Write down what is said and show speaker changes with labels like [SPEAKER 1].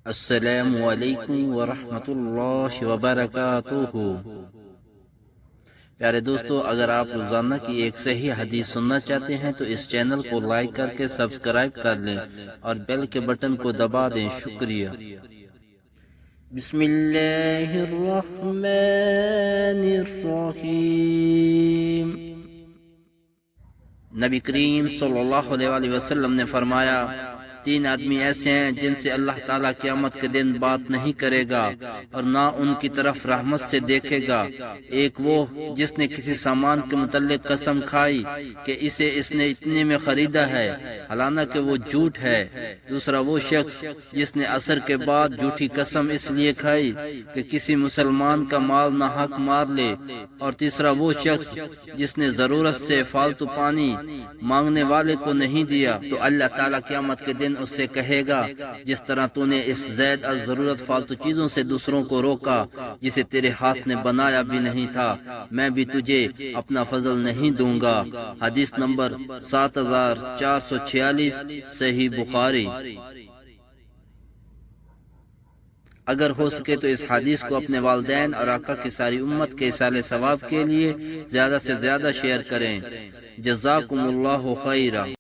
[SPEAKER 1] السلام علیکم ورحمۃ اللہ وبرکاتہ۔ پیارے دوستو، اگر آپ روزانہ کی ایک صحیح حدیث سننا چاہتے ہیں تو اس چینل کو لائک کر کے سبسکرائب کر لیں اور بیل کے بٹن کو دبا دیں۔ شکریہ۔ بسم اللہ الرحمن الرحیم۔ نبی کریم صلی اللہ علیہ وسلم نے فرمایا، تین آدمی ایسے ہیں جن سے اللہ تعالیٰ قیامت کے دن بات نہیں کرے گا اور نہ ان کی طرف رحمت سے دیکھے گا۔ ایک وہ جس نے کسی سامان کے متعلق قسم کھائی کہ اسے اس نے اتنے میں خریدا ہے حالانکہ وہ جھوٹ ہے۔ دوسرا وہ شخص جس نے عصر کے بعد جھوٹی قسم اس لیے کھائی کہ کسی مسلمان کا مال ناحق مار لے۔ اور تیسرا وہ شخص جس نے ضرورت سے فالتو پانی مانگنے والے کو نہیں دیا، تو اللہ تعالیٰ قیامت کے دن اس سے کہے گا، جس طرح تو نے اس زید از ضرورت فالتو چیزوں سے دوسروں کو روکا جسے تیرے ہاتھ نے بنایا بھی نہیں تھا، میں بھی تجھے اپنا فضل نہیں دوں گا۔ حدیث نمبر 7446، صحیح بخاری۔ اگر ہو سکے تو اس حدیث کو اپنے والدین اور آقا کی ساری امت کے ایصال ثواب کے لیے زیادہ سے زیادہ شیئر کریں۔ جزاکم اللہ خیرا۔